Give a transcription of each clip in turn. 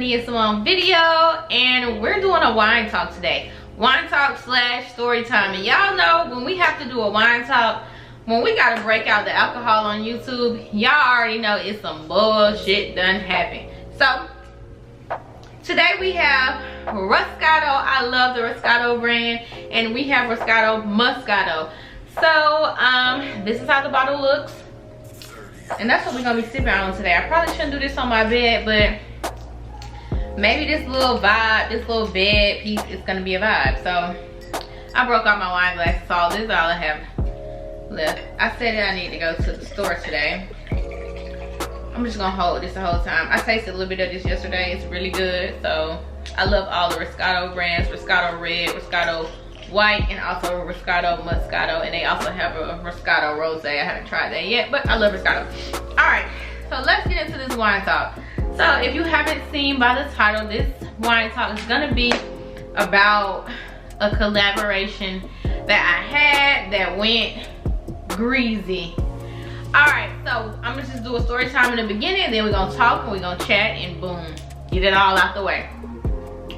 me and Simone video, and we're doing a wine talk today. Wine talk / story time. And y'all know when we have to do a wine talk, when we gotta break out the alcohol on YouTube, y'all already know it's some bullshit done happened. So today we have Roscato. I love the Roscato brand, and we have Roscato Moscato. So this is how the bottle looks, and that's what we're gonna be sipping on today. I probably shouldn't do this on my bed, but maybe this little vibe, this little bed piece is gonna be a vibe. So I broke out my wine glass, so this is all I have left. I said that I need to go to the store today. I'm just gonna hold this the whole time. I tasted a little bit of this yesterday. It's really good. So I love all the Roscato brands: Roscato Red, Roscato White, and also Roscato Moscato. And they also have a Roscato Rose. I haven't tried that yet, but I love Roscato. All right, so let's get into this wine talk. So if you haven't seen by the title, this wine talk is gonna be about a collaboration that I had that went greasy. All right, so I'm gonna just do a story time in the beginning, then we're gonna talk and we're gonna chat, and boom, get it all out the way.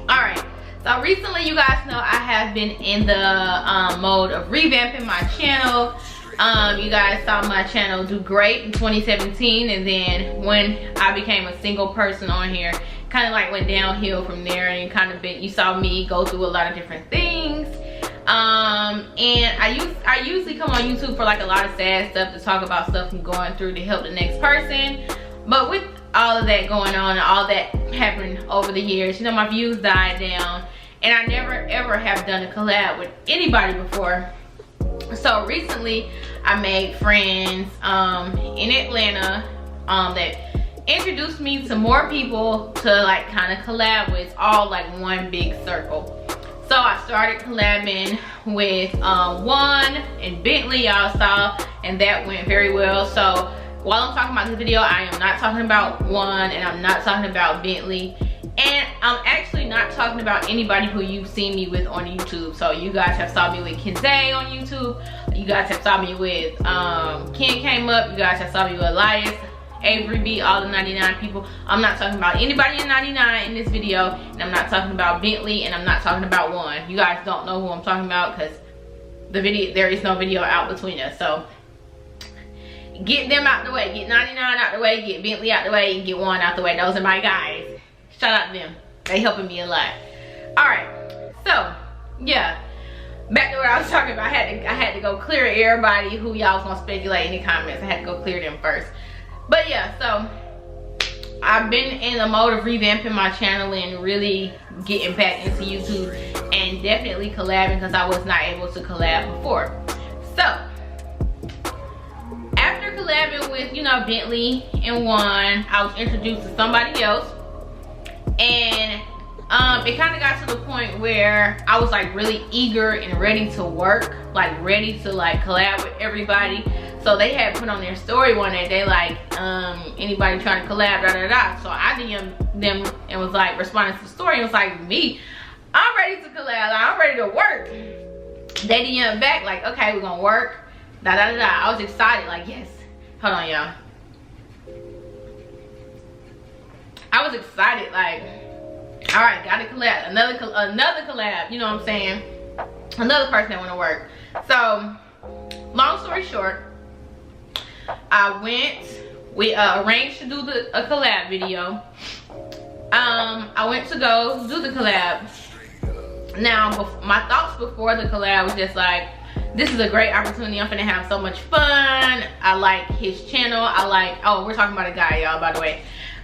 All right, so recently, you guys know I have been in the mode of revamping my channel. You guys saw my channel do great in 2017, and then when I became a single person on here, kind of like went downhill from there, and kind of you saw me go through a lot of different things. And I usually come on YouTube for like a lot of sad stuff, to talk about stuff I'm going through to help the next person. But with all of that going on and all that happened over the years, you know, my views died down, and I never ever have done a collab with anybody before. So recently I made friends in Atlanta that introduced me to more people to like kind of collab with, all like one big circle. So I started collabing with Juan and Bentley, y'all saw, and that went very well. So while I'm talking about this video, I am not talking about Juan, and I'm not talking about Bentley, and I'm actually not talking about anybody who you've seen me with on YouTube. So you guys have saw me with Kenzie on YouTube. You guys have saw me with Ken came up. You guys have saw me with Elias, Avery B, all the 99 people. I'm not talking about anybody in 99 in this video, and I'm not talking about Bentley, and I'm not talking about Juan. You guys don't know who I'm talking about because there is no video out between us. So get them out the way, get 99 out the way, get Bentley out the way, and get Juan out the way. Those are my guys. Shout out to them. They helping me a lot. All right, so yeah, back to what I was talking about. I had to go clear everybody who y'all was gonna speculate in the comments. I had to go clear them first. But yeah, so I've been in the mode of revamping my channel and really getting back into YouTube, and definitely collabing because I was not able to collab before. So after collabing with, you know, Bentley and Juan, I was introduced to somebody else, and it kind of got to the point where I was like really eager and ready to work, like ready to like collab with everybody. So they had put on their story one day, they like, anybody trying to collab, da da da. So I DM'd them and was like, responding to the story, and was like, me, I'm ready to collab, I'm ready to work. They DM'd back like, okay, we're gonna work, da da da da. I was excited, like, yes. Hold on, y'all. I was excited, like, all right, got a collab, another collab, you know what I'm saying? Another person that wanna work. So long story short, we arranged to do a collab video. I went to go do the collab. Now, my thoughts before the collab was just like, this is a great opportunity. I'm gonna have so much fun. I like his channel. Oh, we're talking about a guy, y'all, by the way.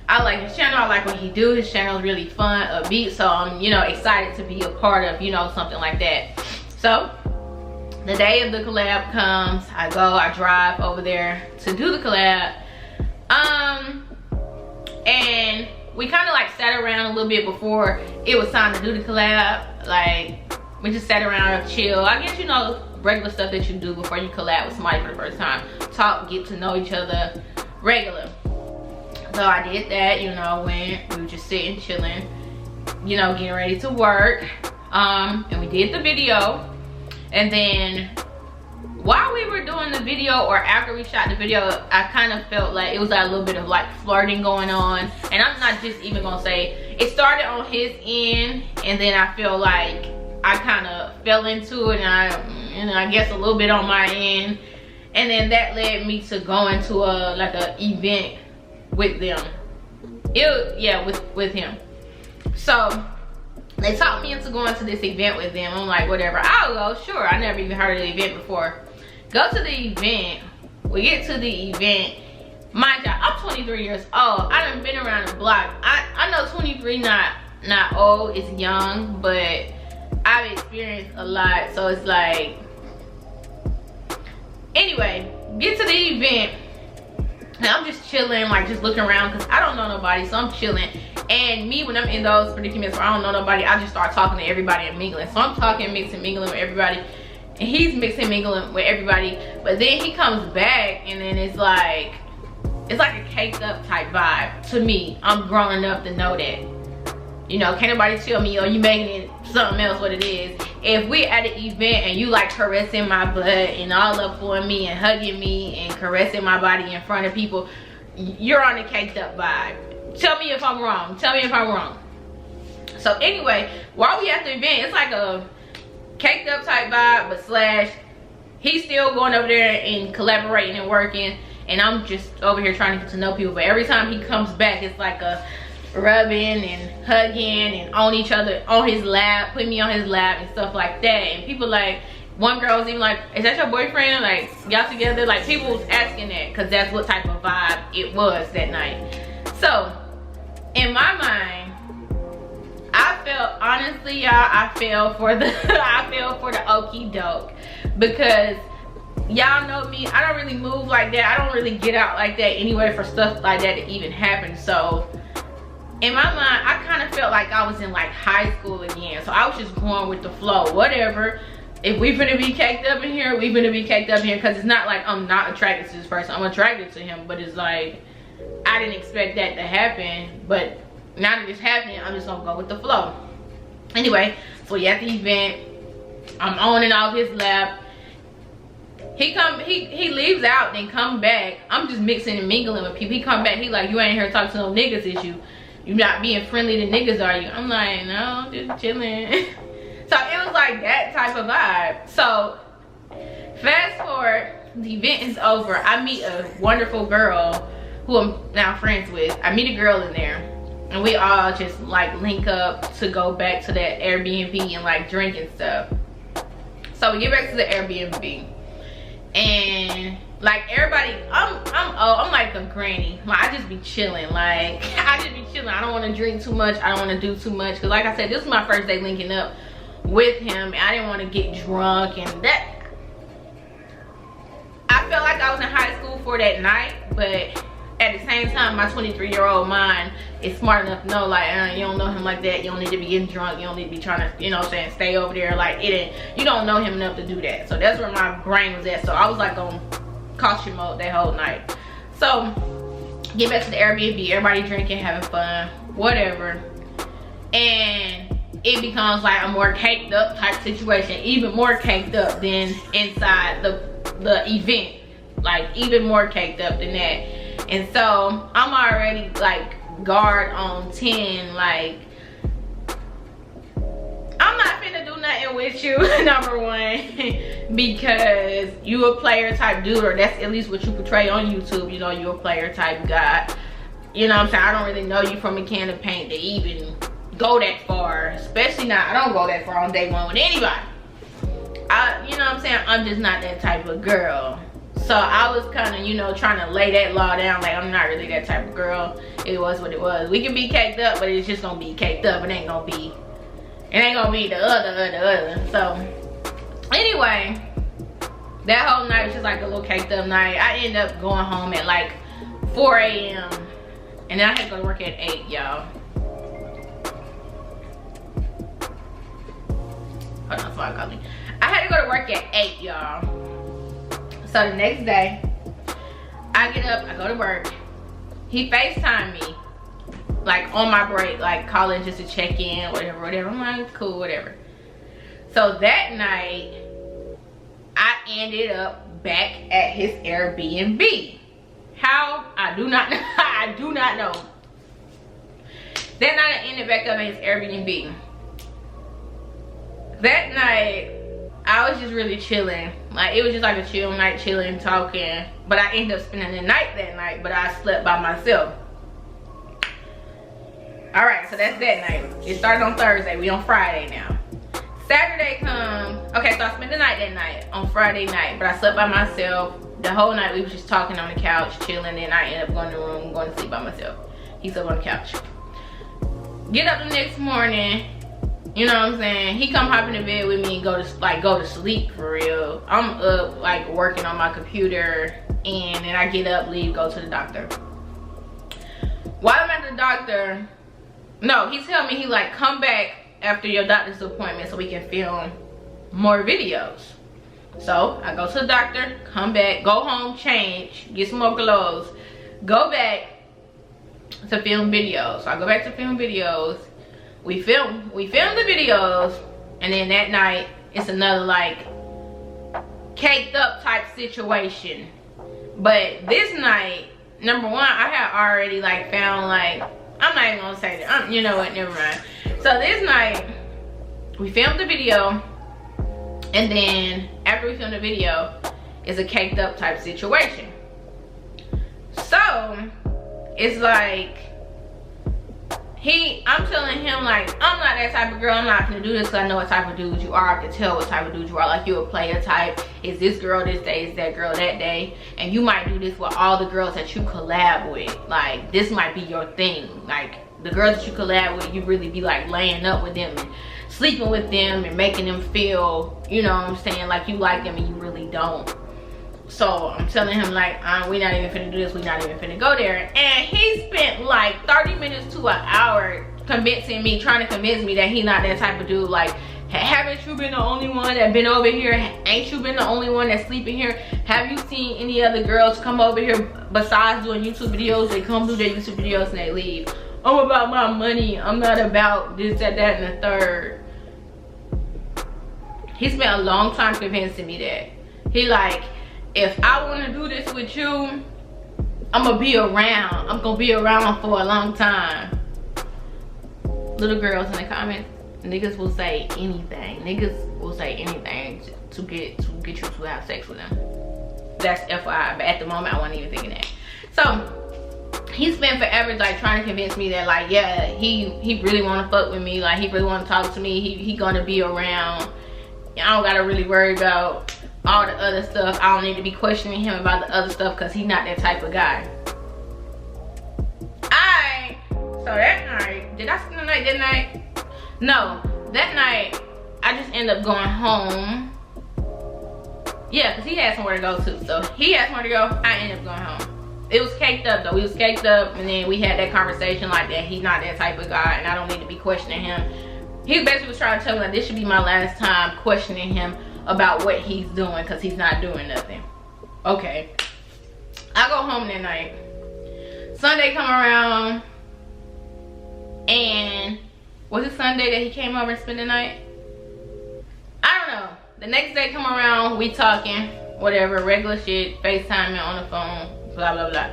I like his channel. I like what he do. His channel is really fun, upbeat. So I'm, you know, excited to be a part of, you know, something like that. So the day of the collab comes, I drive over there to do the collab. And we kind of like sat around a little bit before it was time to do the collab. Like, we just sat around and chill. I guess, you know, regular stuff that you do before you collab with somebody for the first time. Talk, get to know each other, regular. So I did that, you know, when we were just sitting, chilling, you know, getting ready to work. And we did the video. And then while we were doing the video or after we shot the video, I kind of felt like it was like a little bit of like flirting going on. And I'm not just even gonna say it started on his end, and then I feel like I kind of fell into it, and I guess a little bit on my end, and then that led me to go into a like a event with them. With him. So they talked me into going to this event with them. I'm like, whatever, I'll go, sure. I never even heard of the event before. Go to the event. We get to the event. Mind you, I'm 23 years old. I done been around the block. I know 23 not old, it's young, but I've experienced a lot. So it's like, anyway, get to the event. And I'm just chilling, like just looking around, because I don't know nobody, so I'm chilling. And me, when I'm in those predicaments where I don't know nobody, I just start talking to everybody and mingling. So I'm talking, mixing, mingling with everybody, and he's mixing, mingling with everybody. But then he comes back, and then it's like a caked up type vibe to me. I'm grown enough to know that, you know, can't nobody tell me, oh, you making it something else what it is. If we're at an event and you like caressing my butt and all up on me and hugging me and caressing my body in front of people, you're on a caked up vibe. Tell me if I'm wrong. Tell me if I'm wrong. So anyway, while we at the event, it's like a caked up type vibe, but slash he's still going over there and collaborating and working, and I'm just over here trying to get to know people. But every time he comes back, it's like a rubbing and hugging and on each other, on his lap, putting me on his lap and stuff like that. And people like, one girl was even like, is that your boyfriend? Like, y'all together? Like, people was asking that, because that's what type of vibe it was that night. So in my mind, I felt, honestly, y'all, I fell for the okie doke, because y'all know me, I don't really move like that. I don't really get out like that anyway for stuff like that to even happen. So in my mind, I kind of felt like I was in like high school again. So I was just going with the flow, whatever. If we finna be caked up in here, we finna be caked up in here, because it's not like I'm not attracted to this person. I'm attracted to him, but it's like I didn't expect that to happen. But now that it's happening, I'm just gonna go with the flow. Anyway, so we at the event, I'm on and off his lap. He leaves out, then come back. I'm just mixing and mingling with people. He come back, he like, you ain't here talking to no niggas, is you? You not being friendly to niggas, are you? I'm like, no, just chilling. So it was like that type of vibe. So fast forward, the event is over. I meet a wonderful girl who I'm now friends with. I meet a girl in there, and we all just like link up to go back to that Airbnb and like drink and stuff. So we get back to the Airbnb, and like everybody, I'm like a granny. Like, I just be chilling. Like, I just be chilling. I don't want to drink too much. I don't want to do too much, because like I said, this was my first day linking up with him, and I didn't want to get drunk, and that, I felt like I was in high school for that night. But at the same time, my 23-year-old mind is smart enough to know, like, you don't know him like that. You don't need to be getting drunk. You don't need to be trying to, you know what I'm saying, stay over there. Like, you don't know him enough to do that. So that's where my brain was at. So I was like on caution mode that whole night. So get back to the Airbnb, everybody drinking, having fun, whatever, and it becomes like a more caked up type situation, even more caked up than inside the event, like even more caked up than that. And so I'm already like guard on 10, like I'm not finna do nothing with you, number one, because you a player type dude, or that's at least what you portray on YouTube. You know, you a player type guy. You know what I'm saying? I don't really know you from a can of paint to even go that far, especially not, I don't go that far on day one with anybody. You know what I'm saying? I'm just not that type of girl. So I was kind of, you know, trying to lay that law down, like I'm not really that type of girl. It was what it was. We can be caked up, but it's just gonna be caked up. It ain't gonna be the other. So anyway, that whole night was just like a little caked up night. I ended up going home at like 4 a.m. and then I had to go to work at 8, y'all. Hold on, phone calling. I had to go to work at 8, y'all. So the next day, I get up, I go to work. He FaceTimed me, like on my break, like calling just to check in, whatever. I'm like, cool, whatever. So that night, ended up back at his Airbnb. How? I do not know. I do not know. That night I ended back up at his Airbnb. That night I was just really chilling. Like, it was just like a chill night, chilling, talking. But I ended up spending the night that night, but I slept by myself. Alright, so that's that night. It started on Thursday. We on Friday now. Saturday comes. Okay, so I spent the night that night on Friday night, but I slept by myself. The whole night we was just talking on the couch, chilling, and I ended up going to the room, going to sleep by myself. He slept on the couch. Get up the next morning, you know what I'm saying? He come hop in the bed with me and go to sleep for real. I'm up like working on my computer, and then I get up, leave, go to the doctor. While I'm at the doctor, no, he tell me he like, come back after your doctor's appointment so we can film more videos. So I go to the doctor, come back, go home, change, get some more clothes, go back to film videos. So I go back to film videos. We film the videos, and then that night it's another like caked up type situation. But this night, number one, I had already like found like, I'm not even gonna say that. You know what? Never mind. So this night we filmed the video, and then after we filmed the video, it's a caked up type situation. So it's like I'm telling him like, I'm not that type of girl. I'm not gonna do this because I know what type of dude you are. I can tell what type of dude you are. Like, you're a player type. Is this girl this day? Is that girl that day? And you might do this with all the girls that you collab with. Like, this might be your thing. Like, the girls that you collab with, you really be like laying up with them and sleeping with them and making them feel, you know what I'm saying, like you like them and you really don't. So I'm telling him like, we not even finna do this, we not even finna go there. And he spent like 30 minutes to an hour convincing me, trying to convince me that he not that type of dude. Like, haven't you been the only one that been over here? Ain't you been the only one that's sleeping here? Have you seen any other girls come over here besides doing YouTube videos? They come do their YouTube videos and they leave. I'm about my money. I'm not about this, that, and the third. He spent a long time convincing me that. He like, if I want to do this with you, I'm gonna be around. I'm gonna be around for a long time. Little girls in the comments, niggas will say anything. Niggas will say anything to get you to have sex with them. That's FYI, but at the moment I wasn't even thinking that. So he spent forever like trying to convince me that like, yeah, he really want to fuck with me. Like, he really want to talk to me. He gonna be around. I don't gotta really worry about all the other stuff. I don't need to be questioning him about the other stuff because he's not that type of guy. So that night, did I spend the night that night? No, that night I just ended up going home. Yeah, because he had somewhere to go too. So he had somewhere to go, I ended up going home. It was caked up though. We was caked up, and then we had that conversation like that. He's not that type of guy and I don't need to be questioning him. He basically was trying to tell me that this should be my last time questioning him about what he's doing because he's not doing nothing. Okay. I go home that night. Sunday come around, and was it Sunday that he came over and spent the night? I don't know. The next day come around, we talking, whatever, regular shit, FaceTiming on the phone, blah, blah, blah.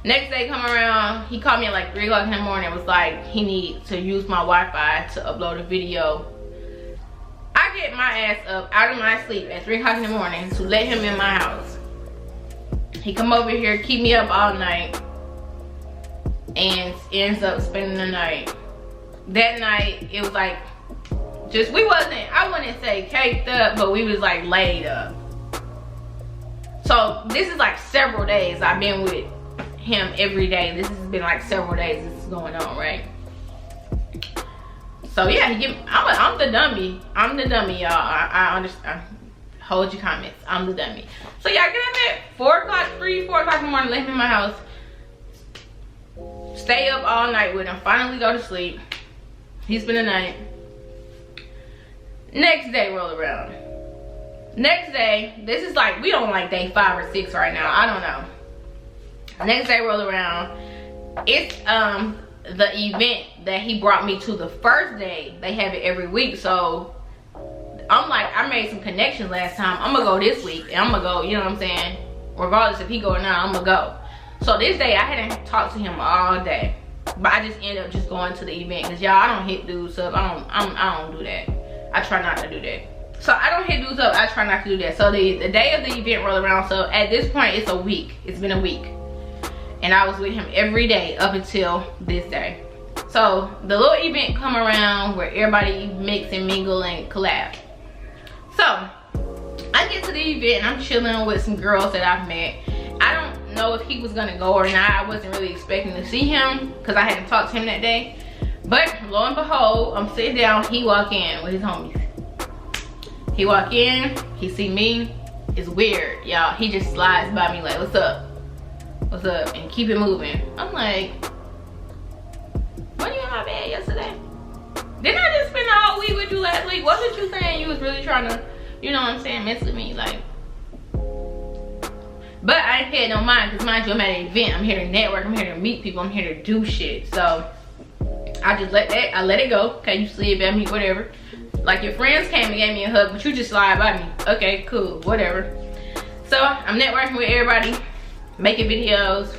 Next day come around, he called me at like 3 o'clock in the morning. It was like he need to use my Wi-Fi to upload a video. I get my ass up out of my sleep at 3 o'clock in the morning to let him in my house. He come over here, keep me up all night, and ends up spending the night. That night, it was like, just, I wouldn't say caked up, but we was like laid up. So this is like several days I've been with him every day. This has been like several days this is going on, right? So yeah, I'm the dummy. I'm the dummy, y'all. I understand. Hold your comments. I'm the dummy. So yeah, I get up at 4 o'clock, 4 o'clock in the morning, let him in my house. Stay up all night with him. Finally go to sleep. He spent the night. Next day roll around. Next day, this is like, we on like day 5 or 6 right now. I don't know. Next day roll around. It's the event that he brought me to the first day. They have it every week. So I'm like, I I made some connections last time. I'm gonna go this week, and I'm gonna go, you know what I'm saying? Regardless if he go or not, I'm gonna go. So this day, I hadn't talked to him all day. But I just ended up just going to the event. Because y'all, I don't hit dudes up. I don't do that. I try not to do that. So I don't hit dudes up. I try not to do that. So the day of the event rolled around. So at this point, it's a week. It's been a week. And I was with him every day up until this day. So the little event come around where everybody mix and mingle and collab. So I get to the event and I'm chilling with some girls that I've met. I don't know if he was gonna go or not. I wasn't really expecting to see him because I hadn't talked to him that day. But lo and behold, I'm sitting down, he walk in with his homies. He walk in, he see me. It's weird, y'all. He just slides by me like, what's up? What's up? And keep it moving. I'm like, weren't you in my bed yesterday? Didn't I just spend the whole week with you last week? Wasn't you saying you was really trying to, you know what I'm saying, mess with me? Like, but I ain't paying no mind because mind you, I'm at an event. I'm here to network. I'm here to meet people. I'm here to do shit. So I just let it go. Okay, you slid by me, whatever. Like your friends came and gave me a hug, but you just slide by me. Okay, cool, whatever. So I'm networking with everybody, making videos.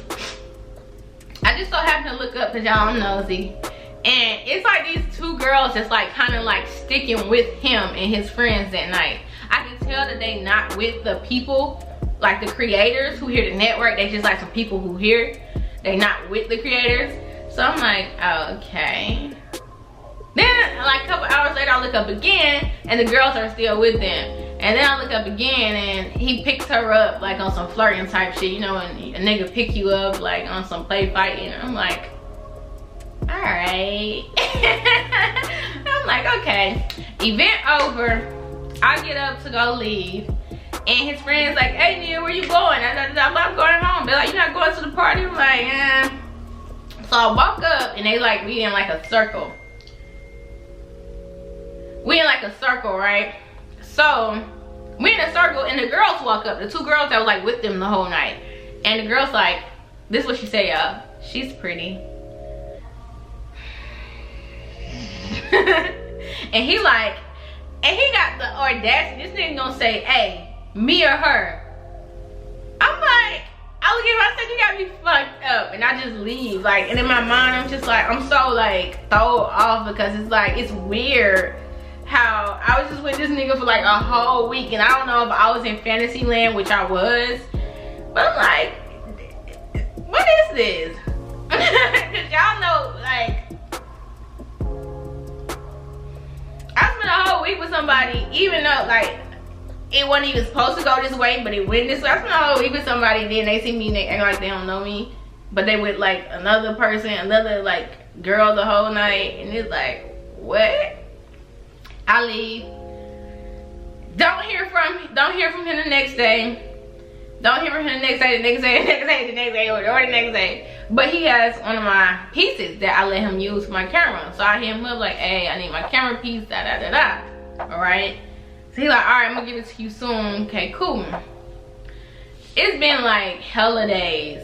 I just so happen to look up because y'all I'm nosy. And it's like these two girls just like kind of like sticking with him and his friends that night. I can tell that they not with the people, like the creators who here to network. They just like some people who here. They not with the creators. So I'm like, oh, okay. Then like a couple hours later I look up again and the girls are still with them. And then I look up again and he picks her up like on some flirting type shit, you know, and a nigga pick you up like on some play fighting. I'm like, all right. I'm like, okay. Event over. I get up to go leave. And his friend's like, hey Nia, where you going? I'm going home. They're like, you're not going to the party? I'm like, eh. So I walk up and they like, we in like a circle. We in like a circle, right? So we in a circle and the girls walk up. The two girls that were like with them the whole night. And the girl's like, this is what she said, y'all. She's pretty. And he like, and he got the audacity. This nigga gonna say, hey, me or her? I'm like, I look at him, I said, you got me fucked up. And I just leave. Like, and in my mind, I'm just like, I'm so like thrown off because it's like, it's weird how I was just with this nigga for like a whole week. And I don't know if I was in fantasy land, which I was. But I'm like, what is this? Cause y'all know, like, I spent a whole week with somebody, even though like it wasn't even supposed to go this way, but it went this way. I spent a whole week with somebody, and then they see me and they act like they don't know me, but they with like another person, another like girl the whole night, and it's like, what? I leave. Don't hear from him the next day. Don't hear from him the next day, the next day, the next day, the next day, or the next day. But he has one of my pieces that I let him use for my camera. So I hit him up like, hey, I need my camera piece, da da da da. Alright. So he's like, alright, I'm gonna give it to you soon. Okay, cool. It's been like hella days.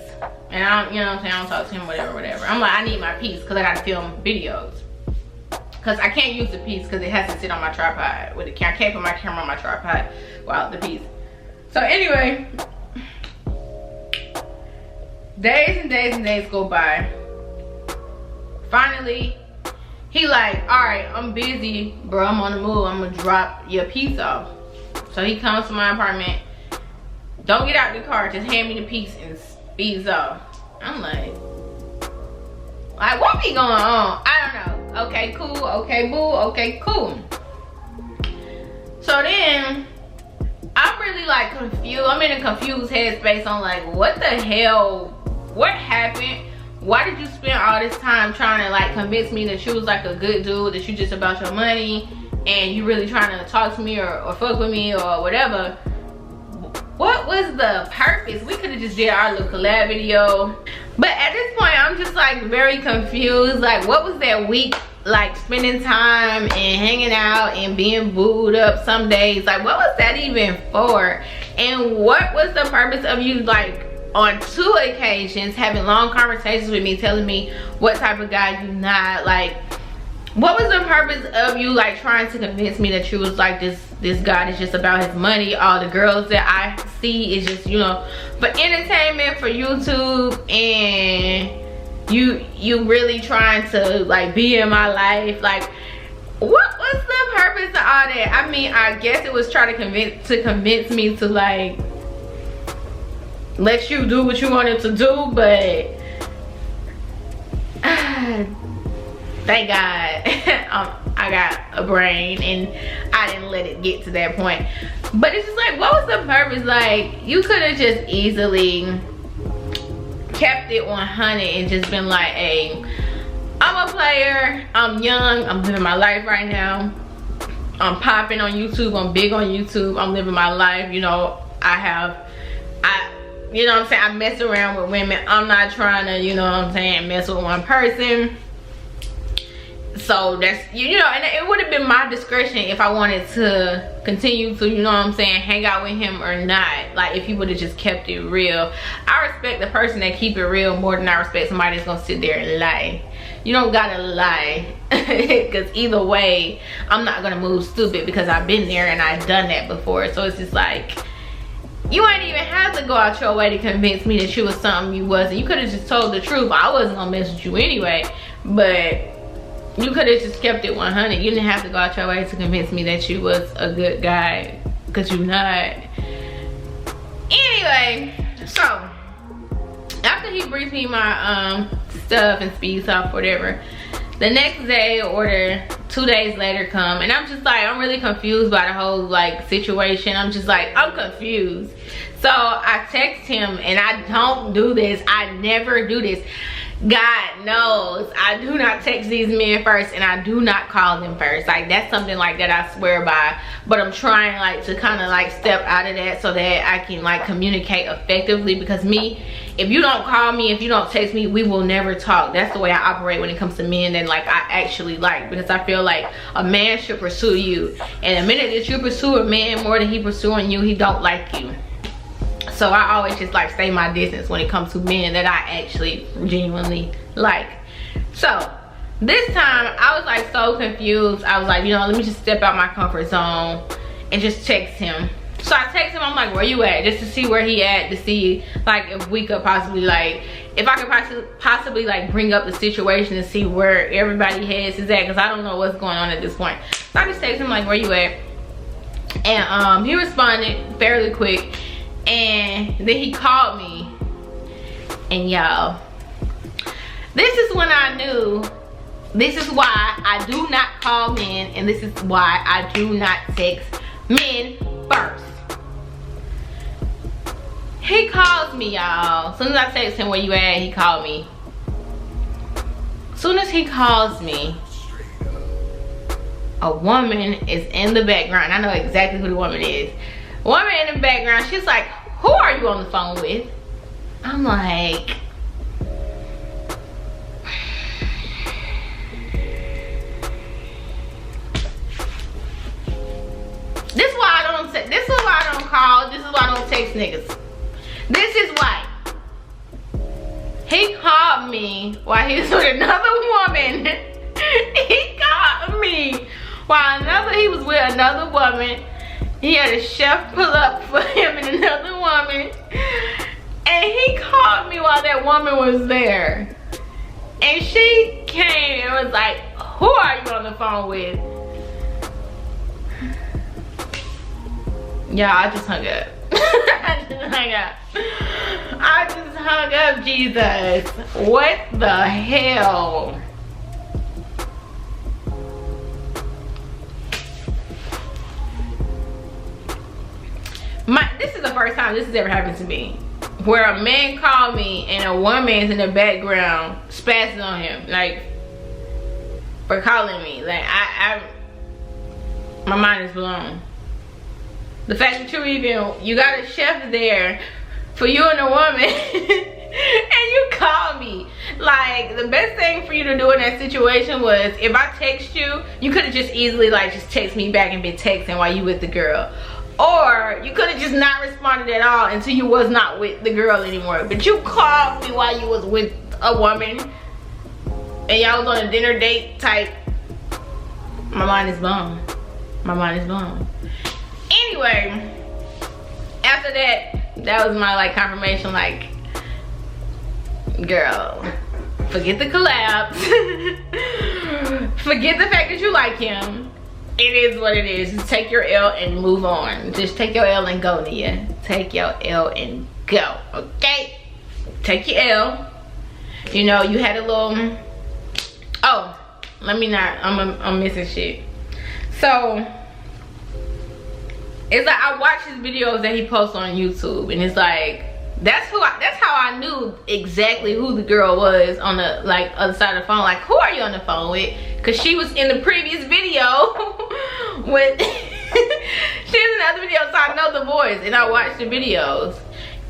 And I don't, you know what I'm saying, I don't talk to him, whatever. I'm like, I need my piece because I gotta film videos. Because I can't use the piece because it has to sit on my tripod with the camera. I can't put my camera on my tripod without the piece. So anyway, days and days and days go by. Finally, he like, all right, I'm busy, bro. I'm on the move. I'm gonna drop your piece off. So he comes to my apartment. Don't get out the car. Just hand me the piece and speeds off. I'm like what be going on? I don't know. Okay, cool. Okay, boo. Okay, cool. So then I'm really like confused. I'm in a confused headspace on like, what the hell? What happened? Why did you spend all this time trying to like convince me that you was like a good dude, that you just about your money and you really trying to talk to me or fuck with me or whatever? What was the purpose? We could have just did our little collab video. But at this point, I'm just like very confused. Like, what was that week like spending time and hanging out and being booed up some days? Like, what was that even for? And what was the purpose of you like on 2 occasions having long conversations with me, telling me what type of guy you not? Like, what was the purpose of you like trying to convince me that you was like this this guy is just about his money. All the girls that I see is just, you know, for entertainment, for YouTube, and you really trying to like be in my life. Like, what was the purpose of all that? I mean, I guess it was trying to convince me to like let you do what you wanted to do, but thank God I got a brain and I didn't let it get to that point. But it's just like, what was the purpose? Like, you could have just easily kept it 100 and just been like, hey, I'm a player, I'm young, I'm living my life right now, I'm popping on YouTube, I'm big on YouTube, I'm living my life, you know, you know what I'm saying, I mess around with women, I'm not trying to, you know what I'm saying, mess with one person. So that's, you know, and it would have been my discretion if I wanted to continue to, you know what I'm saying, hang out with him or not. Like, if he would have just kept it real. I respect the person that keep it real more than I respect somebody that's gonna sit there and lie. You don't gotta lie, because either way, I'm not gonna move stupid, because I've been there and I've done that before. So it's just like, you ain't even have to go out your way to convince me that you was something you wasn't. You could have just told the truth. I wasn't gonna mess with you anyway, but you could have just kept it 100. You didn't have to go out your way to convince me that you was a good guy, because you're not. Anyway, so after he briefed me my stuff and speeds off, whatever, the next day or 2 days later come, and I'm just like, I'm really confused by the whole like situation. I'm just like, I'm confused. So I text him, and I don't do this, I never do this. God knows I do not text these men first, and I do not call them first. Like, that's something like that I swear by. But I'm trying like to kind of like step out of that so that I can like communicate effectively, because me, if you don't call me, if you don't text me, we will never talk. That's the way I operate when it comes to men that like I actually like, because I feel like a man should pursue you, and the minute that you pursue a man more than he pursuing you, he don't like you. So I always just like stay my distance when it comes to men that I actually genuinely like. So this time I was like so confused. I was like, you know, let me just step out my comfort zone and just text him. So I text him, I'm like, where you at? Just to see where he at, to see like if we could possibly like, if I could possibly like bring up the situation and see where everybody heads is at, because I don't know what's going on at this point. So I just text him like, where you at? And he responded fairly quick. And then he called me, and y'all, this is when I knew, this is why I do not call men, and this is why I do not text men first. He calls me, y'all. As soon as I text him, where you at, he called me. As soon as he calls me, a woman is in the background. I know exactly who the woman is. Woman in the background, she's like, who are you on the phone with? I'm like, this is why I don't call, this is why I don't text niggas. This is why. He called me while he was with another woman. He called me while he was with another woman. He had a chef pull up for him and another woman. And he called me while that woman was there. And she came and was like, who are you on the phone with? Yeah, I just hung up. I just hung up, Jesus. What the hell? This is the first time this has ever happened to me, where a man called me and a woman's in the background spazzing on him, like, for calling me. Like, my mind is blown. The fact that you got a chef there for you and a woman and you call me. Like, the best thing for you to do in that situation was, if I text you, you could have just easily like just text me back and been texting while you with the girl. Or you could have just not responded at all until you was not with the girl anymore. But you called me while you was with a woman and y'all was on a dinner date type. My mind is blown. My mind is blown. anyway, after that was my like confirmation, like, girl, forget the collabs. Forget the fact that you like him. It is what it is. Just take your L and move on. Just take your L and go, Nia. Take your L and go, okay? Take your L. You know, you had a little, oh, let me not, I'm missing shit. So, it's like I watch his videos that he posts on YouTube, and it's like, that's how I knew exactly who the girl was on the like other side of the phone. Like, who are you on the phone with? Because she was in the previous video with she was in the other video, so I know the voice and I watched the videos.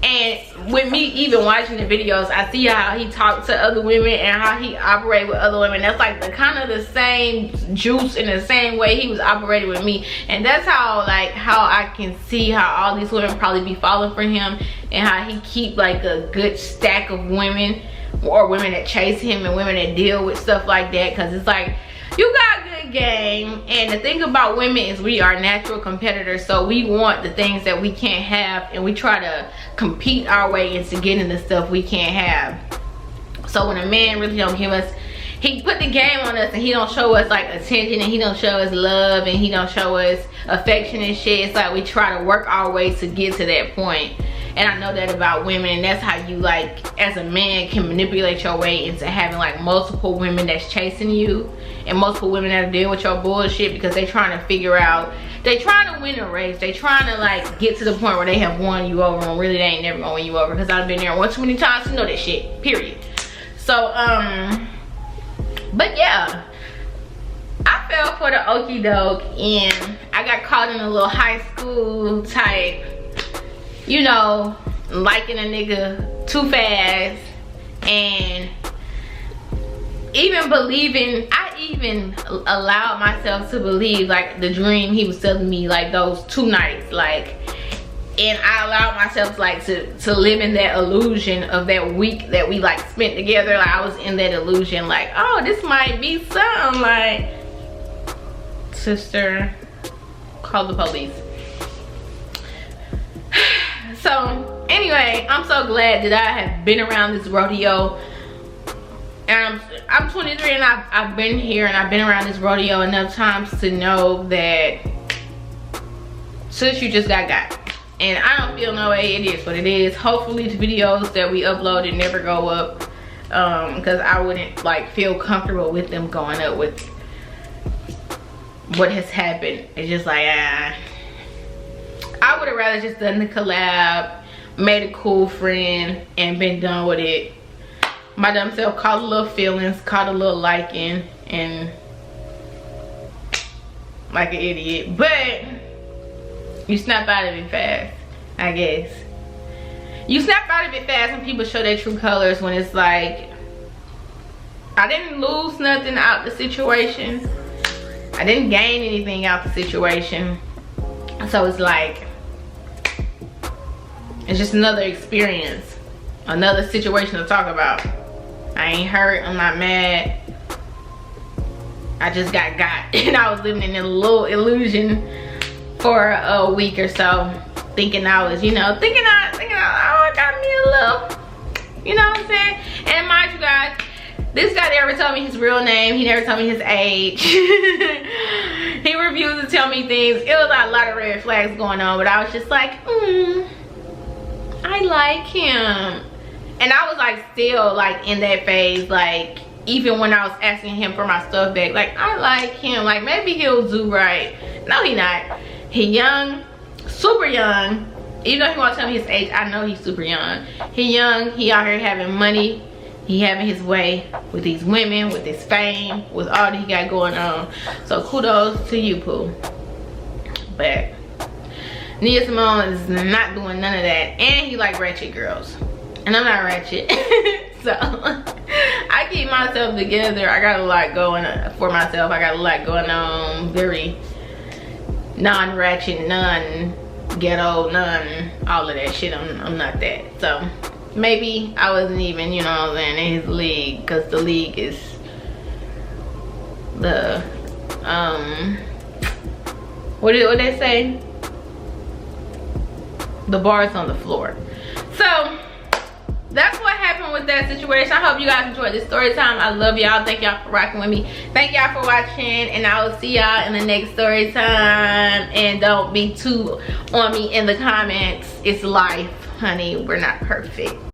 And with me even watching the videos, I see how he talked to other women and how he operated with other women. That's like the kind of the same juice in the same way he was operating with me. And that's how I can see how all these women probably be falling for him, and how he keep like a good stack of women, or women that chase him and women that deal with stuff like that. Because it's like, you got good game, and the thing about women is we are natural competitors, so we want the things that we can't have, and we try to compete our way into getting the stuff we can't have. So when a man really don't give us, he put the game on us and he don't show us like attention, and he don't show us love, and he don't show us affection and shit, it's like we try to work our way to get to that point. And I know that about women, and that's how you, like, as a man, can manipulate your way into having like multiple women that's chasing you, and multiple women that are dealing with your bullshit, because they trying to figure out, they trying to win a race, they trying to like get to the point where they have won you over, and really they ain't never gonna win you over, because I've been there one too many times to know that shit, period. So but yeah, I fell for the okie doke, and I got caught in a little high school type, you know, liking a nigga too fast, and even believing, I even allowed myself to believe like the dream he was telling me, like those 2 nights, like, and I allowed myself like to live in that illusion of that week that we like spent together. Like, I was in that illusion, like, oh, this might be something, like, sister, call the police. So anyway, I'm so glad that I have been around this rodeo, and I'm 23, and I've been here and I've been around this rodeo enough times to know that sis, you just got. And I don't feel no way, it is what it is. Hopefully the videos that we uploaded never go up, because I wouldn't like feel comfortable with them going up with what has happened. It's just like, I would have rather just done the collab, made a cool friend, and been done with it. My dumb self caught a little feelings, caught a little liking, and like an idiot. But you snap out of it fast, I guess. You snap out of it fast when people show their true colors, when it's like, I didn't lose nothing out the situation. I didn't gain anything out the situation. So it's like, it's just another experience, another situation to talk about. I ain't hurt, I'm not mad. I just got. And I was living in a little illusion for a week or so, thinking I was, you know, thinking I got me a little, you know what I'm saying? And mind you guys, this guy never told me his real name, he never told me his age. He refused to tell me things. It was a lot of red flags going on, but I was just like, I like him. And I was like still like in that phase, like even when I was asking him for my stuff back, like, I like him, like maybe he'll do right. No, he not. He young, super young. Even though he won't tell me his age, I know he's super young. He young, he out here having money, he having his way with these women, with his fame, with all that he got going on. So kudos to you, Pooh. But Nia Simone is not doing none of that, and he like ratchet girls, and I'm not ratchet. So I keep myself together. I got a lot going for myself. I got a lot going on, very non-ratchet, non-ghetto, all of that shit. I'm not that. So maybe I wasn't even, you know what I'm saying, in his league, because the league is the what they say, the bar is on the floor. So that's what happened with that situation. I hope you guys enjoyed this story time. I love y'all. Thank y'all for rocking with me. Thank y'all for watching, and I will see y'all in the next story time. And don't be too on me in the comments. It's life, honey. We're not perfect.